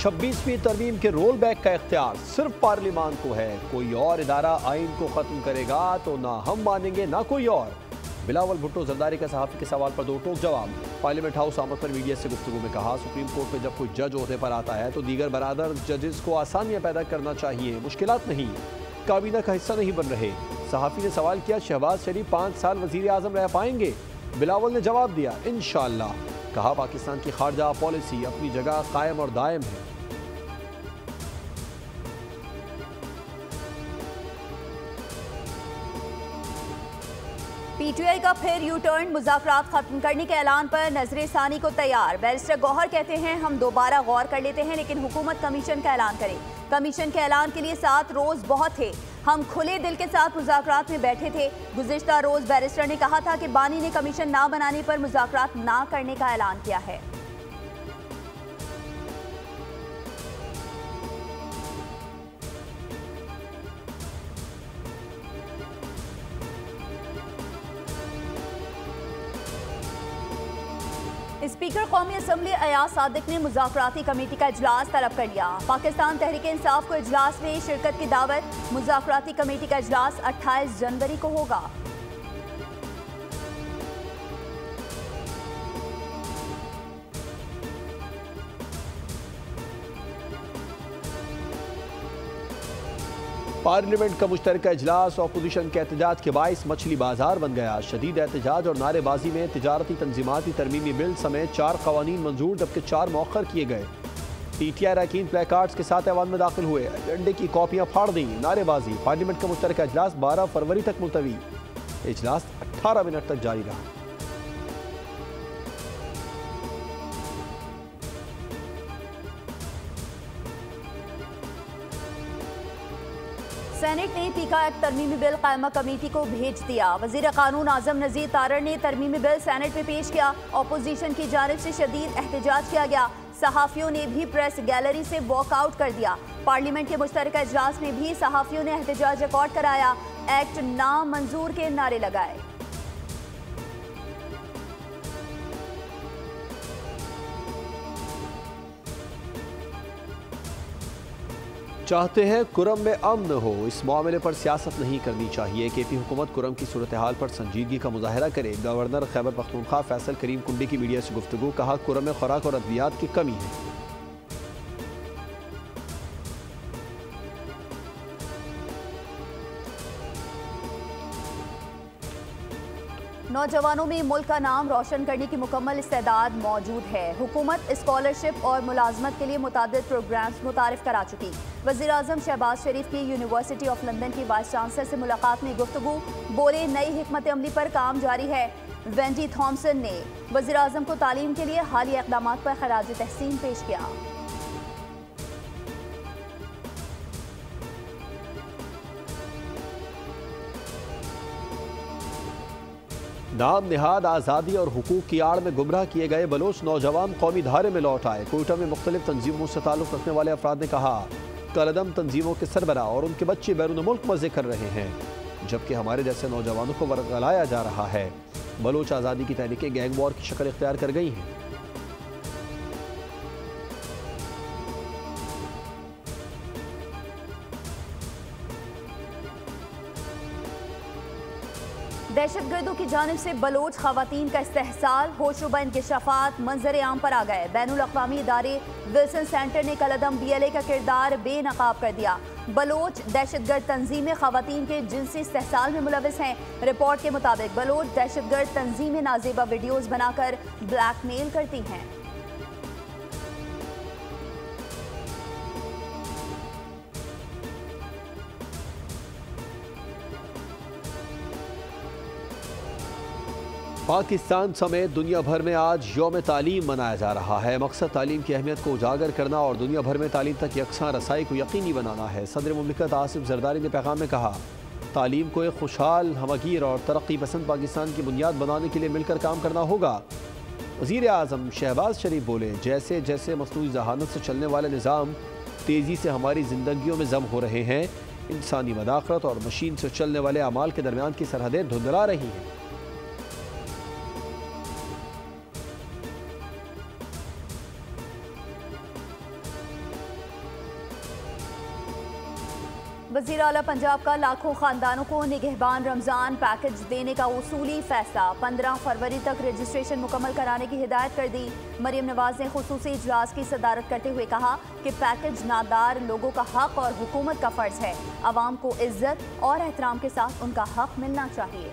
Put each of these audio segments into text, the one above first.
26वीं तरमीम के roll back का इख्तियार सिर्फ पार्लिमान को है। कोई और इदारा आइन को खत्म करेगा तो ना हम मानेंगे ना कोई और। बिलावल भुट्टो जरदारी का सहाफ़ी के सवाल पर दो टोक जवाब। पार्लियामेंट हाउस आमद पर मीडिया से गुफ्तगू में कहा, सुप्रीम कोर्ट में जब कोई जज ओहदे पर आता है तो दीगर बरादर जजेस को आसानियां पैदा करना चाहिए, मुश्किलात नहीं। काबीना का हिस्सा नहीं बन रहे। सहाफ़ी ने सवाल किया, शहबाज शरीफ 5 साल वज़ीर आज़म रह पाएंगे? बिलावल ने जवाब दिया, इंशाअल्लाह। कहा, पाकिस्तान की खारजा पॉलिसी अपनी जगह कायम और दायम है। पीटीआई का फिर यू टर्न, मुज़ाकरात खत्म करने के ऐलान पर नजर सानी को तैयार। बैरिस्टर गौहर कहते हैं, हम दोबारा गौर कर लेते हैं, लेकिन हुकूमत कमीशन का ऐलान करे। कमीशन के ऐलान के लिए 7 रोज बहुत थे। हम खुले दिल के साथ मुज़ाकरात में बैठे थे। गुज़िश्ता रोज बैरिस्टर ने कहा था कि बानी ने कमीशन ना बनाने पर मुज़ाकरात ना करने का ऐलान किया है। स्पीकर कौमी असम्बली अयाज सादिक ने मुज़ाकराती कमेटी का इजलास तलब कर लिया। पाकिस्तान तहरीक इंसाफ को इजलास में शिरकत की दावत। मुज़ाकराती कमेटी का इजलास 28 जनवरी को होगा। पार्लियामेंट का मुश्तरका इजलास अपोजिशन के एहतजाज के बाइस मछली बाजार बन गया। शदीद एहतजाज और नारेबाजी में तिजारती तंजीमाती तरमीमी बिल समेत 4 कवानीन मंजूर, जबकि 4 मौखर किए गए। पीटीआई अरकान प्ले कार्ड्स के साथ ऐवान में दाखिल हुए, एजेंडे की कॉपियां फाड़ दी, नारेबाजी। पार्लियामेंट का मुश्तरका इजलास 12 फरवरी तक मुलतवी। इजलास 18 मिनट तक जारी रहा। सेनेट ने पीका एक्ट तरमीमी बिल कायमा कमेटी को भेज दिया। वजीर कानून आजम नज़ीर तारड़ ने तरमीमी बिल सेनेट में पेश किया। अपोजिशन की जानिब से शदीद एहतजाज किया गया। सहाफ़ियों ने भी प्रेस गैलरी से वॉकआउट कर दिया। पार्लियामेंट के मुश्तरका इजलास में भी सहाफ़ियों ने एहतजाज रिकॉर्ड कराया। एक्ट नामंजूर के नारे लगाए। चाहते हैं कुरम में अमन हो, इस मामले पर सियासत नहीं करनी चाहिए। केपी हुकूमत कुरम की सूरत हाल पर संजीदगी का मुजाहरा करे। गवर्नर खैबर पख्तूनख्वा फैसल करीम कुंडी की मीडिया से गुफ्तगू। कहा, कुरम में खुराक और अद्वियात की कमी है। नौजवानों में मुल्क का नाम रोशन करने की मुकम्मल इस्तेदाद मौजूद है। हुकूमत स्कॉलरशिप और मुलाजमत के लिए मुतादिद प्रोग्राम्स मुतारिफ करा चुकी। वज़ीर आज़म शहबाज शरीफ की यूनिवर्सिटी ऑफ लंदन की वाइस चांसलर से मुलाकात में गुफ्तगू। बोले, नई हिकमत अमली पर काम जारी है। वेंडी थॉम्सन ने वज़ीर आज़म को तालीम के लिए हालिया इक़दामात पर खराज तहसीन पेश किया। नाम निहाद आज़ादी और हुकूक की आड़ में गुमराह किए गए बलोच नौजवान कौमी धारे में लौट आए। कोयटा में मुख्तलिफ तंजीमों से ताल्लुक़ रखने वाले अफराद ने कहा, कलदम तंजीमों के सरबराह और उनके बच्चे बैरून मुल्क मज़े कर रहे हैं, जबकि हमारे जैसे नौजवानों को वर्गलाया जा रहा है। बलोच आज़ादी की तहरीकें गैंग वॉर की शक्ल इख्तियार कर गई हैं। दहशतगर्दों की जानिब से बलोच खवातीन का इस्तेहसाल, होशरुबा इंकशाफात मंजर आम पर आ गए। बैनुल अक़वामी इदारे विल्सन सेंटर ने कलदम BLA का किरदार बेनकाब कर दिया। बलोच दहशतगर्द तंजीमें खवातीन के जिनसी इस्तेहसाल में मुलविस हैं। रिपोर्ट के मुताबिक बलोच दहशतगर्द तंजीमें नाजेबा वीडियोज़ बनाकर ब्लैकमेल करती हैं। पाकिस्तान समेत दुनिया भर में आज यौम तालीम मनाया जा रहा है। मकसद तालीम की अहमियत को उजागर करना और दुनिया भर में तालीम तक यकसां रसाई को यकीनी बनाना है। सदर मुमलिकत आसिफ जरदारी ने पैगाम में कहा, तालीम को एक खुशहाल, हमगीर और तरक्की पसंद पाकिस्तान की बुनियाद बनाने के लिए मिलकर काम करना होगा। वज़ीर आज़म शहबाज शरीफ बोले, जैसे जैसे मसनूई जहानत से चलने वाले निज़ाम तेज़ी से हमारी ज़िंदगियों में जम हो रहे हैं, इंसानी मदाखलत और मशीन से चलने वाले अमाल के दरमियान की सरहदें धुंधला रही हैं। वज़ीर आला पंजाब का लाखों खानदानों को निगहबान रमज़ान पैकेज देने का उसूली फैसला। 15 फरवरी तक रजिस्ट्रेशन मुकम्मल कराने की हिदायत कर दी। मरियम नवाज ने खुसूसी इजलास की सदारत करते हुए कहा कि पैकेज नादार लोगों का हक और हुकूमत का फ़र्ज है। आवाम को इज्जत और एहतराम के साथ उनका हक मिलना चाहिए।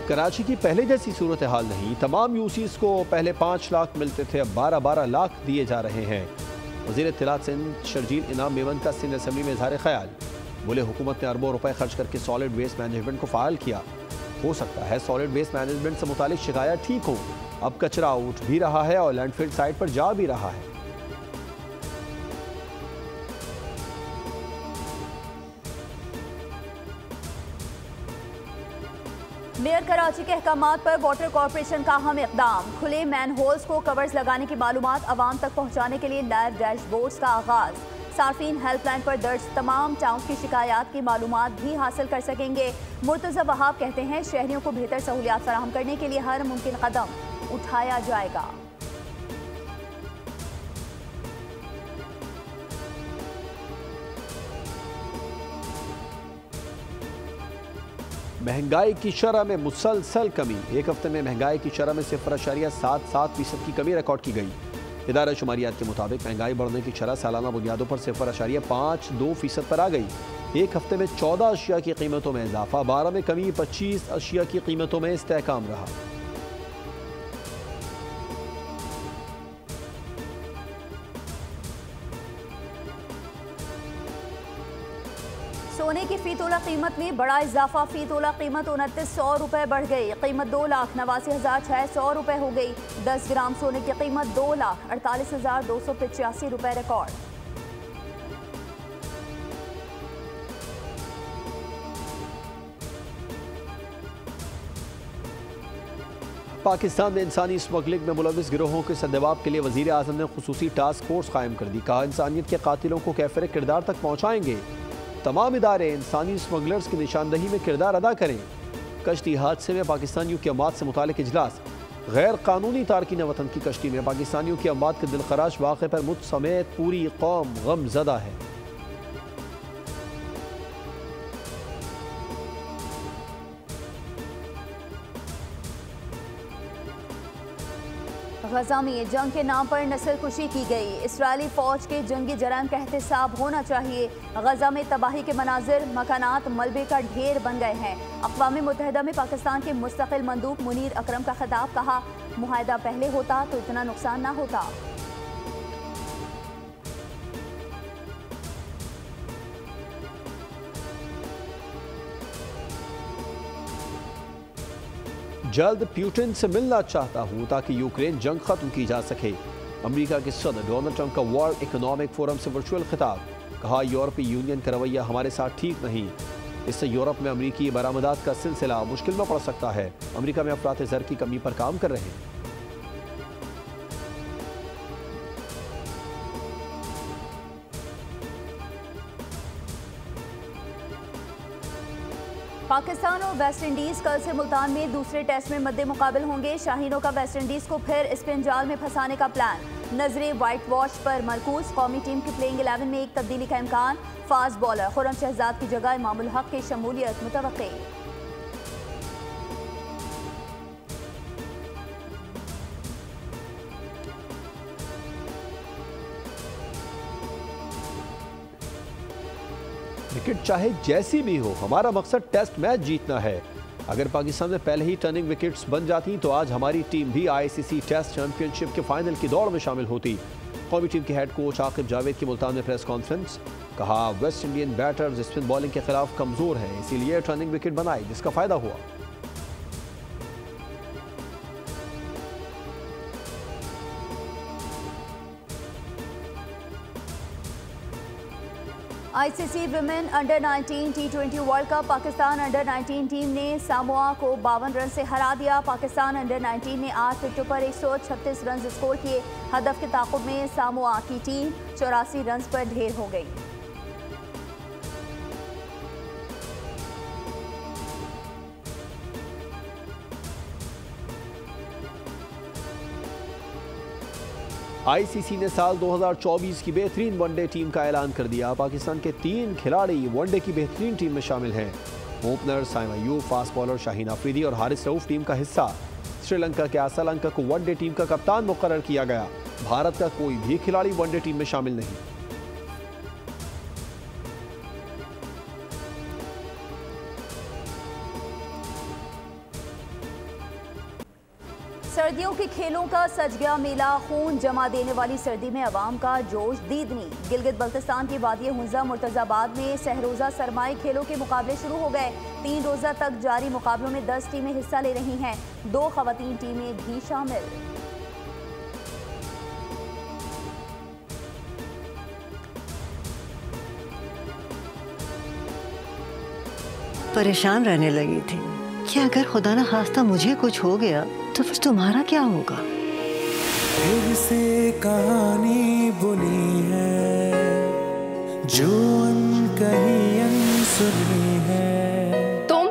कराची की पहले जैसी सूरत हाल नहीं। तमाम यूसीस को पहले 5 लाख मिलते थे, अब 12-12 लाख दिए जा रहे हैं। वज़ीर इत्तलात सिंध शर्जील इनाम मेमन का सिंध असम्बली में इज़हार ख्याल। बोले हुकूमत ने अरबों रुपए खर्च करके सॉलिड वेस्ट मैनेजमेंट को फ़ाल किया। हो सकता है सॉलिड वेस्ट मैनेजमेंट से मुतालिक शिकायत ठीक हो। अब कचरा उठ भी रहा है और लैंडफिल साइट पर जा भी रहा है। मेयर कराची के अहकामात पर वाटर कॉरपोरेशन का अहम इक़दाम। खुले मैन होल्स को कवर्स लगाने की मालूमात आवाम तक पहुँचाने के लिए लाइव डैशबोर्ड्स का आगाज। सार्फिन हेल्पलाइन पर दर्ज तमाम टाउन की शिकायत की मालूमात भी हासिल कर सकेंगे। मुर्तज़ा वहाब कहते हैं शहरियों को बेहतर सहूलियात फराहम करने के लिए हर मुमकिन कदम उठाया जाएगा। महंगाई की शरह में मुसलसल कमी। एक हफ्ते में महंगाई की शरह में 0.77% की कमी रिकॉर्ड की गई। इदारा शुमारियात के मुताबिक महंगाई बढ़ने की शरह सालाना बुनियादों पर 0.52% पर आ गई। एक हफ्ते में 14 अशिया की कीमतों में इजाफा, 12 में कमी, 25 अशिया की कीमतों में इस्तेहकाम रहा। सोने की फी तोला कीमत में बड़ा इजाफा। फी तोला कीमत 2900 रुपये बढ़ गई। कीमत 2,89,600 रुपये हो गई। 10 ग्राम सोने की कीमत 2,48,285 रुपये रिकॉर्ड। पाकिस्तान में इंसानी स्मगलिंग में मुलविस गिरोहों के सद्दबाब के लिए वज़ीर आज़म ने खुसूसी टास्क फोर्स कायम कर दी। कहा इंसानियत के कातिलों को कैफिर किरदार तक पहुँचाएंगे। तमाम इदारे इंसानी स्मगलर्स की निशानदही में किरदार अदा करें। कश्ती हादसे में पाकिस्तानियों की अमवात से मुतालिक इजलास। गैर कानूनी तारकीन वतन की कश्ती में पाकिस्तानियों की अमवात के दिलखराश वाक़े पर मुझ समेत पूरी कौम गमज़दा है। गजा में जंग के नाम पर नस्लकुशी की गई। इस्राएली फौज के जंगी जराइम का एहतसाब होना चाहिए। गजा में तबाही के मनाजिर, मकानात मलबे का ढेर बन गए हैं। अक़वाम मुत्तहिदा में पाकिस्तान के मुस्तकिल मंदूब मुनीर अकरम का खिताब। कहा मुआहदा पहले होता तो इतना नुकसान ना होता। जल्द पुतिन से मिलना चाहता हूँ ताकि यूक्रेन जंग खत्म की जा सके। अमेरिका के सदर डोनाल्ड ट्रंप का वर्ल्ड इकोनॉमिक फोरम से वर्चुअल खिताब। कहा यूरोपीय यूनियन का रवैया हमारे साथ ठीक नहीं, इससे यूरोप में अमेरिकी बरामदात का सिलसिला मुश्किल में पड़ सकता है। अमेरिका में अफरात ज़र की कमी पर काम कर रहे हैं। पाकिस्तान और वेस्ट इंडीज कल से मुल्तान में दूसरे टेस्ट में मद्दे मुकाबिल होंगे। शाहीनों का वेस्ट इंडीज को फिर स्पिन जाल में फंसाने का प्लान। नजरे वाइट वॉश पर मरकूज। कौमी टीम की प्लेइंग 11 में एक तब्दीली का इम्कान। फास्ट बॉलर खुर्रम शहजाद की जगह इमामुल हक की शमूलियत मुतवक्की। विकेट चाहे जैसी भी हो, हमारा मकसद टेस्ट मैच जीतना है। अगर पाकिस्तान में पहले ही टर्निंग विकेट्स बन जाती तो आज हमारी टीम भी आईसीसी टेस्ट चैंपियनशिप के फाइनल की दौड़ में शामिल होती। कौमी टीम के हेड कोच आकिब जावेद की मुल्तान में प्रेस कॉन्फ्रेंस। कहा West Indian batters spin bowling के खिलाफ कमजोर हैं, इसीलिए टर्निंग विकेट बनाई जिसका फायदा हुआ। ICC women under 19 T20 world cup. Pakistan under 19 team ने सामोआ को 52 रन से हरा दिया। पाकिस्तान अंडर 19 ने 8 विकेटों पर 136 रन स्कोर किए। हदफ के ताक़ुब में सामोआ की टीम 84 रन पर ढेर हो गई। आईसीसी ने साल 2024 की बेहतरीन वनडे टीम का ऐलान कर दिया। पाकिस्तान के 3 खिलाड़ी वनडे की बेहतरीन टीम में शामिल हैं। Opener Saim Ayub, fast bowler Shaheen Afridi और हारिस रऊफ टीम का हिस्सा। श्रीलंका के असलंका को वनडे टीम का कप्तान मुकर्रर किया गया। भारत का कोई भी खिलाड़ी वनडे टीम में शामिल नहीं। सर्दियों के खेलों का सज गया मेला। खून जमा देने वाली सर्दी में अवाम का जोश दीदनी। गिलगित बल्तिस्तान की वादी हुंजा मुर्तजाबाद में सहरोजा सरमाई खेलों के मुकाबले शुरू हो गए। 3 रोजा तक जारी मुकाबलों में 10 टीमें हिस्सा ले रही हैं। 2 खवातीन टीमें भी शामिल। परेशान रहने लगी थी कि अगर खुदा न खास्ता मुझे कुछ हो गया तो फिर तुम्हारा क्या होगा। फिर से कहानी बुनी है जो अनकही अनसुनी है। तुम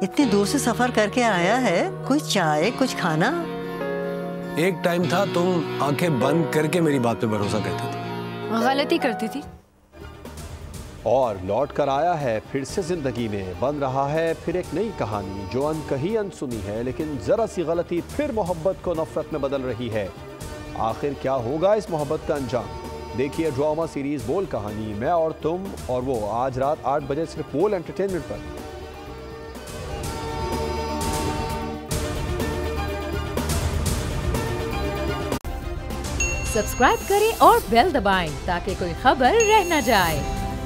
इतनी दूर से सफर करके आया है, कुछ चाय कुछ खाना। एक टाइम था तुम आंखें बंद करके मेरी बात पे भरोसा करती थी। गलती करती थी और लौट कर आया है फिर से जिंदगी में। बन रहा है फिर एक नई कहानी जो अनकही अनसुनी है, लेकिन जरा सी गलती फिर मोहब्बत को नफरत में बदल रही है। आखिर क्या होगा इस मोहब्बत का अंजाम? देखिए ड्रामा सीरीज बोल कहानी, मैं और तुम और वो, आज रात 8 बजे सिर्फ बोल एंटरटेनमेंट पर। सब्सक्राइब करें और बेल दबाएं ताकि कोई खबर रह न जाए।